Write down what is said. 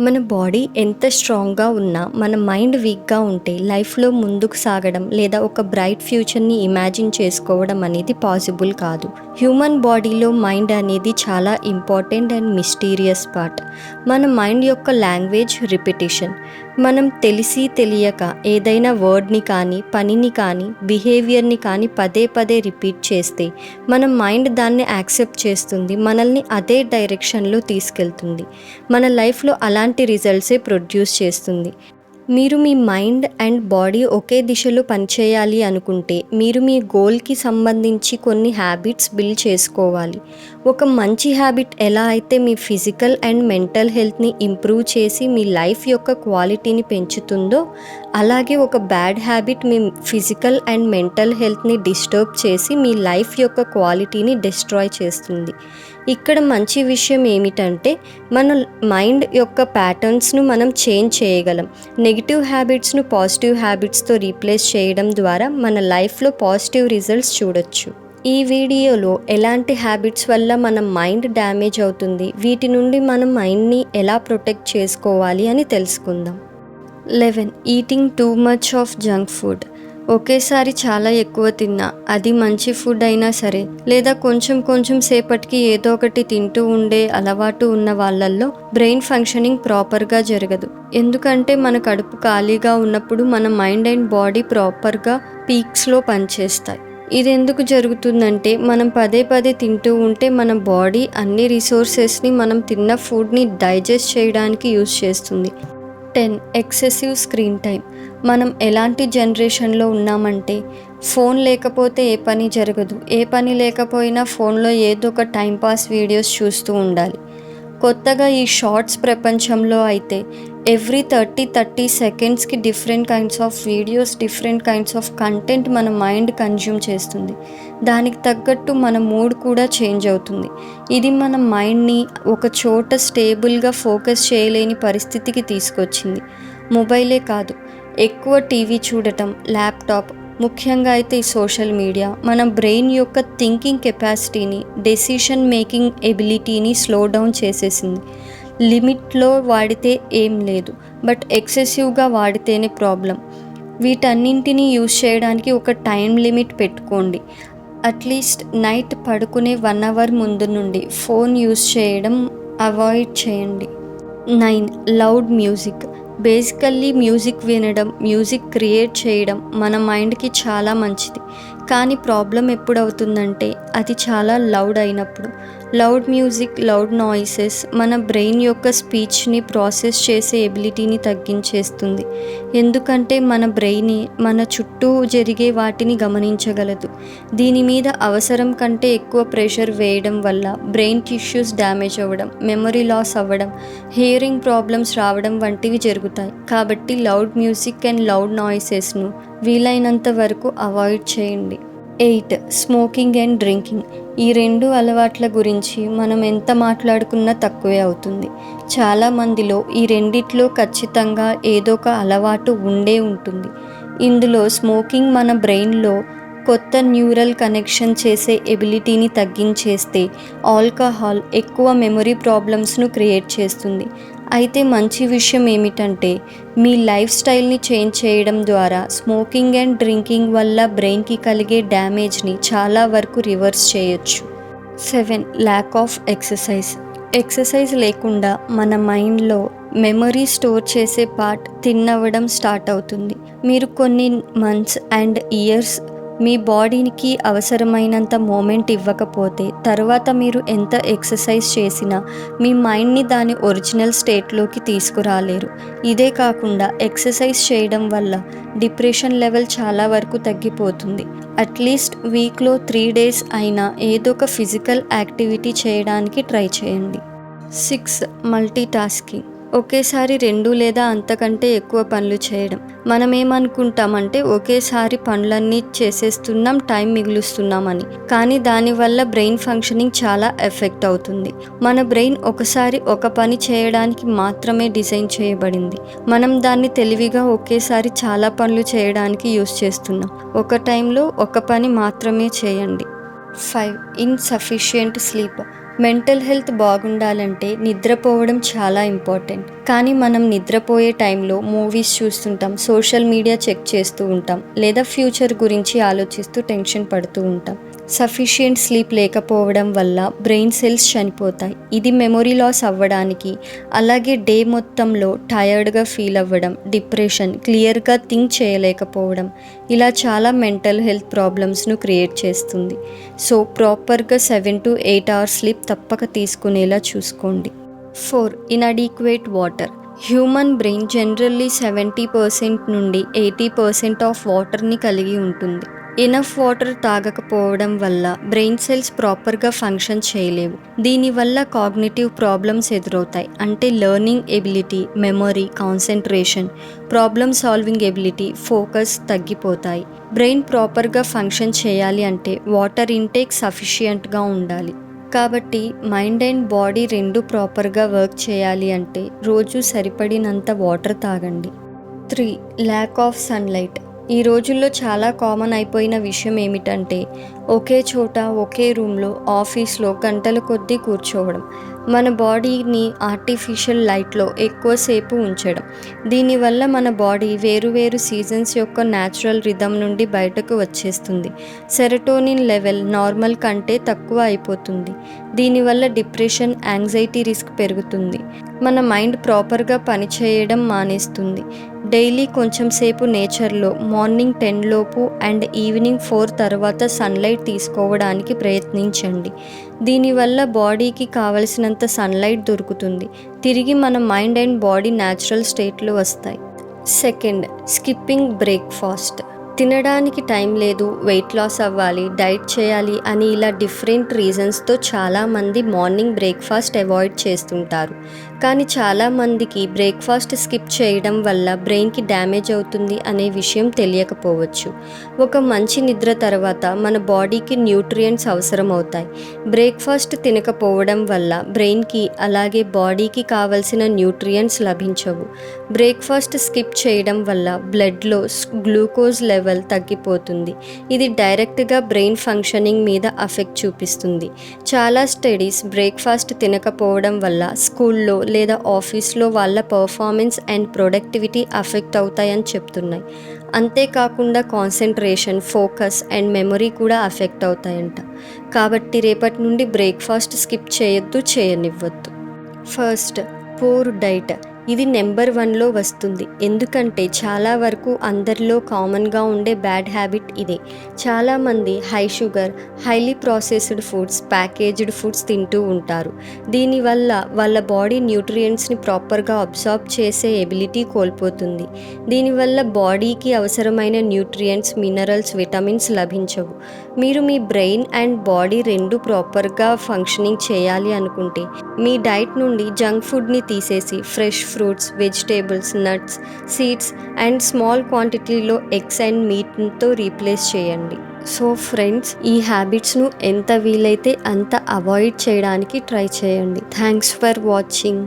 మన బాడీ ఎంత స్ట్రాంగ్గా ఉన్నా మన మైండ్ వీక్గా ఉంటే లైఫ్లో ముందుకు సాగడం లేదా ఒక బ్రైట్ ఫ్యూచర్ని ఇమాజిన్ చేసుకోవడం అనేది పాసిబుల్ కాదు. హ్యూమన్ బాడీలో మైండ్ అనేది చాలా ఇంపార్టెంట్ అండ్ మిస్టీరియస్ పార్ట్. మన మైండ్ యొక్క లాంగ్వేజ్ రిపిటేషన్. మనం తెలిసి తెలియక ఏదైనా వర్డ్ని కానీ పనిని కానీ బిహేవియర్ని కానీ పదే పదే రిపీట్ చేస్తే మన మైండ్ దాన్ని యాక్సెప్ట్ చేస్తుంది, మనల్ని అదే డైరెక్షన్లో తీసుకెళ్తుంది, మన లైఫ్లో అలాంటి రిజల్ట్సే ప్రొడ్యూస్ చేస్తుంది. మీరు మీ మైండ్ అండ్ బాడీ ఒకే దిశలో పనిచేయాలి అనుకుంటే మీరు మీ గోల్కి సంబంధించి కొన్ని హ్యాబిట్స్ బిల్డ్ చేసుకోవాలి. ఒక మంచి హ్యాబిట్ ఎలా అయితే మీ ఫిజికల్ అండ్ మెంటల్ హెల్త్ని ఇంప్రూవ్ చేసి మీ లైఫ్ యొక్క క్వాలిటీని పెంచుతుందో, అలాగే ఒక బ్యాడ్ హ్యాబిట్ మీ ఫిజికల్ అండ్ మెంటల్ హెల్త్ని డిస్టర్బ్ చేసి మీ లైఫ్ యొక్క క్వాలిటీని డిస్ట్రాయ్ చేస్తుంది. ఇక్కడ మంచి విషయం ఏమిటంటే మన మైండ్ యొక్క ప్యాటర్న్స్ను మనం చేంజ్ చేయగలం. నెగిటివ్ హ్యాబిట్స్ను పాజిటివ్ హ్యాబిట్స్తో రీప్లేస్ చేయడం ద్వారా మన లైఫ్లో పాజిటివ్ రిజల్ట్స్ చూడొచ్చు. ఈ వీడియోలో ఎలాంటి హ్యాబిట్స్ వల్ల మన మైండ్ డ్యామేజ్ అవుతుంది, వీటి నుండి మనం మైండ్ని ఎలా ప్రొటెక్ట్ చేసుకోవాలి అని తెలుసుకుందాం. 11. Eating too much of junk food. ఒకేసారి చాలా ఎక్కువ తిన్నా, అది మంచి ఫుడ్ అయినా సరే లేదా కొంచెం కొంచెం సేపటికి ఏదో ఒకటి తింటూ ఉండే అలవాటు ఉన్న వాళ్ళల్లో బ్రెయిన్ ఫంక్షనింగ్ ప్రాపర్గా జరగదు. ఎందుకంటే మన కడుపు ఖాళీగా ఉన్నప్పుడు మన మైండ్ అండ్ బాడీ ప్రాపర్గా పీక్స్లో పనిచేస్తాయి. ఇది ఎందుకు జరుగుతుందంటే మనం పదే పదే తింటూ ఉంటే మన బాడీ అన్ని రిసోర్సెస్ని మనం తిన్న ఫుడ్ని డైజెస్ట్ చేయడానికి యూజ్ చేస్తుంది. 10. Excessive screen time. మనం ఎలాంటి జనరేషన్లో ఉన్నామంటే ఫోన్ లేకపోతే ఏ పని జరగదు, ఏ పని లేకపోయినా ఫోన్లో ఏదో ఒక టైంపాస్ వీడియోస్ చూస్తూ ఉండాలి. కొత్తగా ఈ షార్ట్స్ ప్రపంచంలో అయితే ఎవ్రీ 30 సెకండ్స్కి different kinds of videos, different kinds of content మన మైండ్ కన్జ్యూమ్ చేస్తుంది. దానికి తగ్గట్టు మన మూడ్ కూడా చేంజ్ అవుతుంది. ఇది మన మైండ్ని ఒక చోట స్టేబుల్గా ఫోకస్ చేయలేని పరిస్థితికి తీసుకొచ్చింది. మొబైలే కాదు, ఎక్కువ టీవీ చూడటం, ల్యాప్టాప్, ముఖ్యంగా అయితే ఈ సోషల్ మీడియా మన బ్రెయిన్ యొక్క థింకింగ్ కెపాసిటీని, డెసిషన్ మేకింగ్ ఎబిలిటీని స్లో డౌన్ చేసేసింది. లిమిట్లో వాడితే ఏం లేదు, బట్ ఎక్సెసివ్గా వాడితేనే ప్రాబ్లం. వీటన్నింటినీ యూజ్ చేయడానికి ఒక టైం లిమిట్ పెట్టుకోండి. అట్లీస్ట్ నైట్ పడుకునే 1 అవర్ ముందు నుండి ఫోన్ యూజ్ చేయడం అవాయిడ్ చేయండి. 9. Loud music. బేసికల్లీ మ్యూజిక్ వినడం, మ్యూజిక్ క్రియేట్ చేయడం మన మైండ్కి చాలా మంచిది. కానీ ప్రాబ్లం ఎప్పుడవుతుందంటే అది చాలా లౌడ్ అయినప్పుడు. లౌడ్ మ్యూజిక్, లౌడ్ నాయిసెస్ మన బ్రెయిన్ యొక్క స్పీచ్ని ప్రాసెస్ చేసే ఎబిలిటీని తగ్గించేస్తుంది. ఎందుకంటే మన బ్రెయిన్ మన చుట్టూ జరిగే వాటిని గమనించగలదు. దీని మీద అవసరం కంటే ఎక్కువ ప్రెషర్ వేయడం వల్ల బ్రెయిన్ టిష్యూస్ డ్యామేజ్ అవ్వడం, మెమరీ లాస్ అవ్వడం, హియరింగ్ ప్రాబ్లమ్స్ రావడం వంటివి జరుగుతాయి. కాబట్టి లౌడ్ మ్యూజిక్ అండ్ లౌడ్ నాయిసెస్ను వీలైనంత వరకు అవాయిడ్ చేయండి. 8. Smoking and drinking. ఈ 2 అలవాట్ల గురించి మనం ఎంత మాట్లాడుకున్నా తక్కువే అవుతుంది. చాలామందిలో ఈ రెండిట్లో ఖచ్చితంగా ఏదో ఒక అలవాటు ఉండే ఉంటుంది. ఇందులో స్మోకింగ్ మన బ్రెయిన్లో కొత్త న్యూరల్ కనెక్షన్ చేసే ఎబిలిటీని తగ్గించేస్తే, ఆల్కహాల్ ఎక్కువ మెమరీ ప్రాబ్లమ్స్ను క్రియేట్ చేస్తుంది. అయితే మంచి విషయం ఏమిటంటే మీ లైఫ్ స్టైల్ని చేంజ్ చేయడం ద్వారా స్మోకింగ్ అండ్ డ్రింకింగ్ వల్ల బ్రెయిన్కి కలిగే డ్యామేజ్ని చాలా వరకు రివర్స్ చేయొచ్చు. 7. Lack of exercise. ఎక్సర్సైజ్ లేకుండా మన మైండ్లో మెమరీ స్టోర్ చేసే పార్ట్ థిన్ స్టార్ట్ అవుతుంది. మీరు కొన్ని మంత్స్ అండ్ ఇయర్స్ మీ బాడీకి అవసరమైనంత మూమెంట్ ఇవ్వకపోతే తర్వాత మీరు ఎంత ఎక్సర్సైజ్ చేసినా మీ మైండ్ని దాని ఒరిజినల్ స్టేట్లోకి తీసుకురాలేరు. ఇదే కాకుండా ఎక్సర్సైజ్ చేయడం వల్ల డిప్రెషన్ లెవెల్ చాలా వరకు తగ్గిపోతుంది. అట్లీస్ట్ వీక్లో 3 days అయినా ఏదో ఒక ఫిజికల్ యాక్టివిటీ చేయడానికి ట్రై చేయండి. 6. Multi tasking. ఒకేసారి 2 లేదా అంతకంటే ఎక్కువ పనులు చేయడం. మనం ఏమనుకుంటామంటే ఒకేసారి పనులన్నీ చేసేస్తున్నాం, టైం మిగులుస్తున్నామని. కానీ దానివల్ల బ్రెయిన్ ఫంక్షనింగ్ చాలా ఎఫెక్ట్ అవుతుంది. మన బ్రెయిన్ ఒకసారి ఒక పని చేయడానికి మాత్రమే డిజైన్ చేయబడింది. మనం దాన్ని తెలివిగా ఒకేసారి చాలా పనులు చేయడానికి యూజ్ చేస్తున్నాం. ఒక టైంలో ఒక పని మాత్రమే చేయండి. 5. Insufficient sleep. మెంటల్ హెల్త్ బాగుండాలంటే నిద్రపోవడం చాలా ఇంపార్టెంట్. కానీ మనం నిద్రపోయే టైంలో మూవీస్ చూస్తుంటాం, సోషల్ మీడియా చెక్ చేస్తూ ఉంటాం, లేదా ఫ్యూచర్ గురించి ఆలోచిస్తూ టెన్షన్ పడుతూ ఉంటాం. సఫిషియెంట్ స్లీప్ లేకపోవడం వల్ల బ్రెయిన్ సెల్స్ చనిపోతాయి. ఇది మెమొరీ లాస్ అవ్వడానికి, అలాగే డే మొత్తంలో టయర్డ్గా ఫీల్ అవ్వడం, డిప్రెషన్, క్లియర్గా థింక్ చేయలేకపోవడం, ఇలా చాలా మెంటల్ హెల్త్ ప్రాబ్లమ్స్ను క్రియేట్ చేస్తుంది. సో ప్రాపర్గా 7 to 8 hours స్లీప్ తప్పక తీసుకునేలా చూసుకోండి. 4. Inadequate water. Human brain generally 70% నుండి 80% ఆఫ్ వాటర్ని కలిగి ఉంటుంది. ఎనఫ్ వాటర్ తాగకపోవడం వల్ల బ్రెయిన్ సెల్స్ ప్రాపర్గా ఫంక్షన్ చేయలేవు. దీనివల్ల కాగ్నిటివ్ ప్రాబ్లమ్స్ ఎదురవుతాయి. అంటే learning ability, memory, concentration, problem solving ability, focus తగ్గిపోతాయి. బ్రెయిన్ ప్రాపర్గా ఫంక్షన్ చేయాలి అంటే వాటర్ ఇంటేక్ సఫిషియంట్గా ఉండాలి. కాబట్టి మైండ్ అండ్ బాడీ రెండు ప్రాపర్గా వర్క్ చేయాలి అంటే రోజు సరిపడినంత వాటర్ తాగండి. 3. Lack of sunlight. ఈ రోజుల్లో చాలా కామన్ అయిపోయిన విషయం ఏమిటంటే ఒకే చోట ఒకే రూమ్లో ఆఫీస్లో గంటల కొద్దీ కూర్చోవడం, మన బాడీని ఆర్టిఫిషియల్ లైట్లో ఎక్కువసేపు ఉంచడం. దీనివల్ల మన బాడీ వేరు సీజన్స్ యొక్క న్యాచురల్ రిథమ్ నుండి బయటకు వచ్చేస్తుంది. సెరటోనిన్ లెవెల్ నార్మల్ కంటే తక్కువ అయిపోతుంది. దీనివల్ల డిప్రెషన్, యాంగ్జైటీ రిస్క్ పెరుగుతుంది. మన మైండ్ ప్రాపర్గా పనిచేయడం మానేస్తుంది. డైలీ కొంచెం సేపు నేచర్లో మార్నింగ్ 10 లోపు అండ్ ఈవినింగ్ 4 తర్వాత సన్లైట్ తీసుకోవడానికి ప్రయత్నించండి. దీనివల్ల బాడీకి కావలసినంత సన్లైట్ దొరుకుతుంది. తిరిగి మన మైండ్ అండ్ బాడీ న్యాచురల్ స్టేట్లో వస్తాయి. 2. Skipping breakfast. తినడానికి టైం లేదు, వెయిట్ లాస్ అవ్వాలి, డైట్ చేయాలి అని ఇలా డిఫరెంట్ రీజన్స్తో చాలామంది మార్నింగ్ బ్రేక్ఫాస్ట్ అవాయిడ్ చేస్తుంటారు. కానీ చాలామందికి బ్రేక్ఫాస్ట్ స్కిప్ చేయడం వల్ల బ్రెయిన్కి డ్యామేజ్ అవుతుంది అనే విషయం తెలియకపోవచ్చు. ఒక మంచి నిద్ర తర్వాత మన బాడీకి న్యూట్రియంట్స్ అవసరం అవుతాయి. బ్రేక్ఫాస్ట్ తినకపోవడం వల్ల బ్రెయిన్కి అలాగే బాడీకి కావలసిన న్యూట్రియంట్స్ లభించవు. బ్రేక్ఫాస్ట్ స్కిప్ చేయడం వల్ల బ్లడ్లో గ్లూకోజ్ లెవెల్ తగ్గిపోతుంది. ఇది డైరెక్ట్గా బ్రెయిన్ ఫంక్షనింగ్ మీద ఎఫెక్ట్ చూపిస్తుంది. చాలా స్టడీస్ బ్రేక్ఫాస్ట్ తినకపోవడం వల్ల స్కూల్లో లేదా ఆఫీస్లో వాళ్ళ పర్ఫార్మెన్స్ అండ్ ప్రొడక్టివిటీ అఫెక్ట్ అవుతాయని చెప్తున్నాయి. అంతేకాకుండా కాన్సన్ట్రేషన్, ఫోకస్ అండ్ మెమొరీ కూడా అఫెక్ట్ అవుతాయంట. కాబట్టి రేపటి నుండి బ్రేక్ఫాస్ట్ స్కిప్ చేయనివ్వద్దు. 1. Poor diet. ఇది నెంబర్ 1లో వస్తుంది. ఎందుకంటే చాలా వరకు అందరిలో కామన్గా ఉండే బ్యాడ్ హ్యాబిట్ ఇదే. చాలామంది high sugar, highly processed foods, packaged foods తింటూ ఉంటారు. దీనివల్ల వాళ్ళ బాడీ న్యూట్రియంట్స్ని ప్రాపర్గా అబ్జార్బ్ చేసే ఎబిలిటీ కోల్పోతుంది. దీనివల్ల బాడీకి అవసరమైన న్యూట్రియంట్స్, మినరల్స్, విటమిన్స్ లభించవు. మీరు మీ బ్రెయిన్ అండ్ బాడీ రెండు ప్రాపర్గా ఫంక్షనింగ్ చేయాలి అనుకుంటే మీ డైట్ నుండి జంక్ ఫుడ్ని తీసేసి fresh fruits, vegetables, nuts, seeds and small క్వాంటిటీలో ఎగ్స్ అండ్ మీట్తో రీప్లేస్ చేయండి. సో ఫ్రెండ్స్, ఈ హ్యాబిట్స్ను ఎంత వీలైతే అంత అవాయిడ్ చేయడానికి ట్రై చేయండి. Thanks for watching.